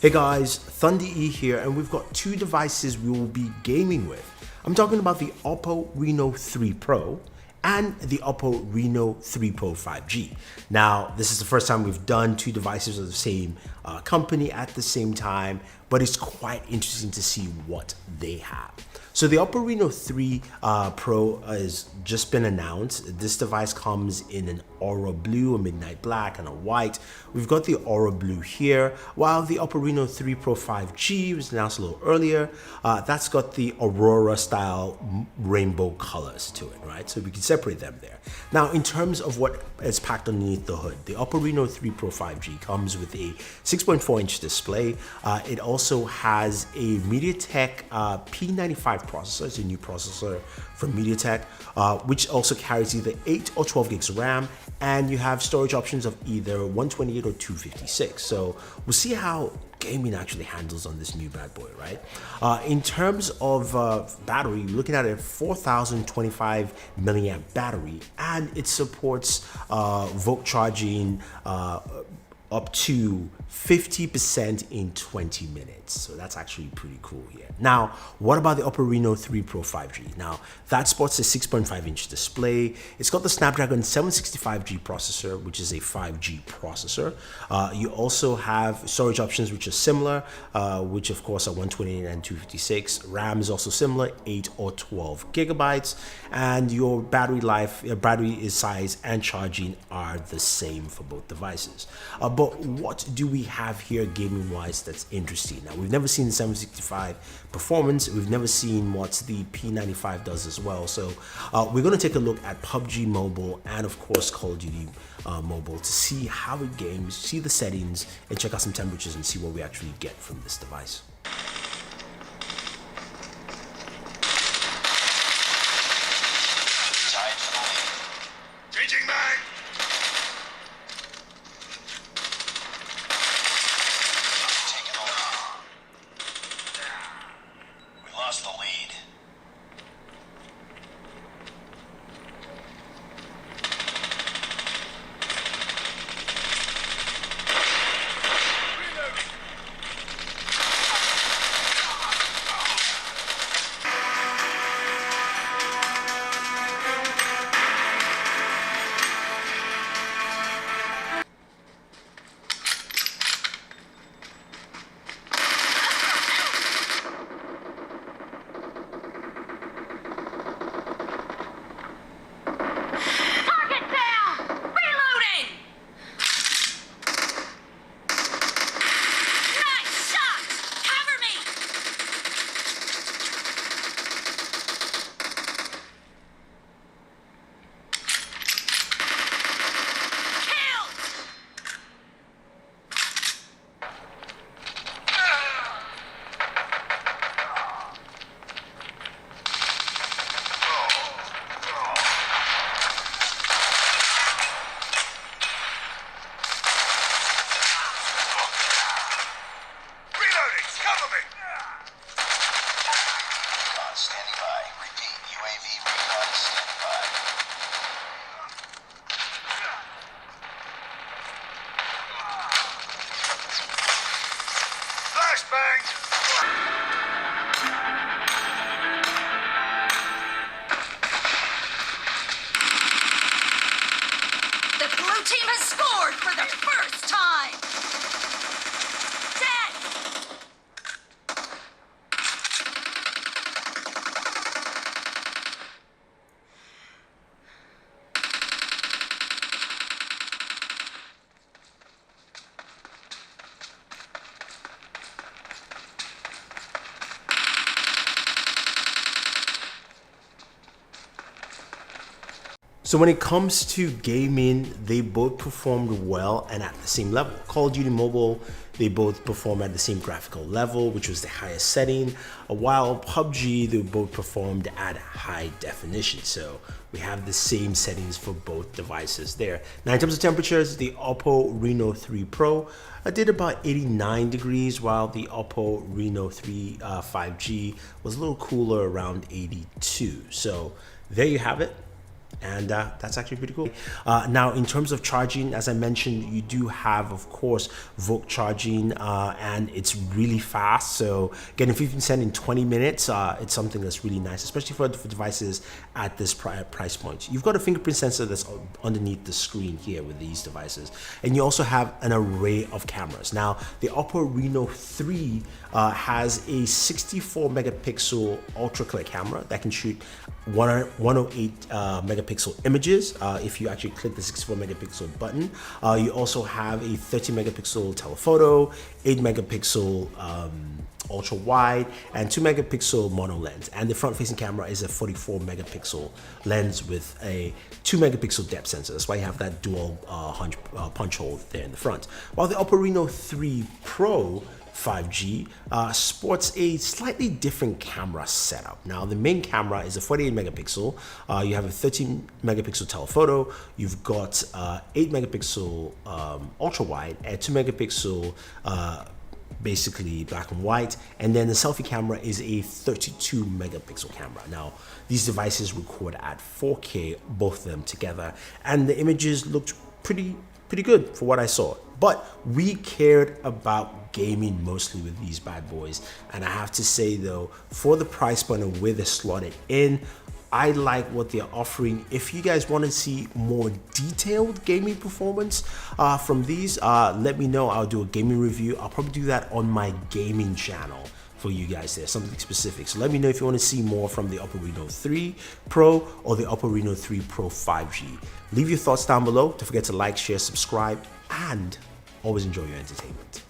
Hey guys, Thunder E here, and we've got two devices we will be gaming with. I'm talking about the Oppo Reno 3 Pro and the Oppo Reno 3 Pro 5G. Now, this is the first time we've done two devices of the same company at the same time, but it's quite interesting to see what they have. So the Oppo Reno 3 Pro has just been announced. This device comes in an aura blue, a midnight black, and a white. We've got the aura blue here, while the Oppo Reno 3 Pro 5G was announced a little earlier. That's got the aurora style rainbow colors to it, right? So we can separate them there. Now, in terms of what is packed underneath the hood, the Oppo Reno 3 Pro 5G comes with a 6.4-inch display. It also has a MediaTek P95 processor. It's a new processor from MediaTek, which also carries either 8 or 12 gigs of RAM, and you have storage options of either 128 or 256. So we'll see how gaming actually handles on this new bad boy, right? In terms of battery, you're looking at a 4025 milliamp battery, and it supports Voke charging up to 50% in 20 minutes. So that's actually pretty cool here. Now, what about the Oppo Reno 3 Pro 5G? Now, that sports a 6.5-inch display. It's got the Snapdragon 765G processor, which is a 5G processor. You also have storage options which are similar, which of course are 128 and 256. RAM is also similar, 8 or 12 gigabytes. And your battery life, battery size and charging are the same for both devices. But what do we have here gaming wise that's interesting? Now, we've never seen the 765 performance. We've never seen what the P95 does as well. So we're going to take a look at PUBG Mobile and of course Call of Duty Mobile to see how it games, see the settings, and check out some temperatures and see what we actually get from this device. Changing mag! Lost the lead. Standing by. Repeat. UAV recon standing by. Flashbang! The blue team has scored for the first time! Dead! So when it comes to gaming, they both performed well and at the same level. Call of Duty Mobile, they both performed at the same graphical level, which was the highest setting, while PUBG, they both performed at high definition. So we have the same settings for both devices there. Now, in terms of temperatures, the Oppo Reno 3 Pro did about 89 degrees, while the Oppo Reno 3 5G was a little cooler, around 82. So there you have it. And that's actually pretty cool. Now, in terms of charging, as I mentioned, you do have, of course, Vogue charging, and it's really fast. So getting 50% in 20 minutes, it's something that's really nice, especially for devices at this price point. You've got a fingerprint sensor that's underneath the screen here with these devices, and you also have an array of cameras. Now, the Oppo Reno 3 has a 64 megapixel ultra clear camera that can shoot 108 megapixel images if you actually click the 64 megapixel button. You also have a 30 megapixel telephoto, 8 megapixel ultra wide, and 2 megapixel mono lens. And the front facing camera is a 44 megapixel lens with a 2 megapixel depth sensor. That's why you have that dual punch hole there in the front. While the Oppo Reno 3 Pro 5G sports a slightly different camera setup. Now, the main camera is a 48 megapixel. You have a 13 megapixel telephoto. You've got 8 megapixel ultra wide and 2 megapixel basically black and white, and then the selfie camera is a 32 megapixel camera. Now, these devices record at 4K, both of them together, and the images looked pretty good for what I saw. But we cared about gaming mostly with these bad boys, and I have to say though, for the price point and where they're slotted in, I like what they're offering. If you guys want to see more detailed gaming performance from these, let me know. I'll do a gaming review. I'll probably do that on my gaming channel for you guys there, something specific. So let me know if you want to see more from the Oppo Reno 3 Pro or the Oppo Reno 3 Pro 5G. Leave your thoughts down below. Don't forget to like, share, subscribe, and always enjoy your entertainment.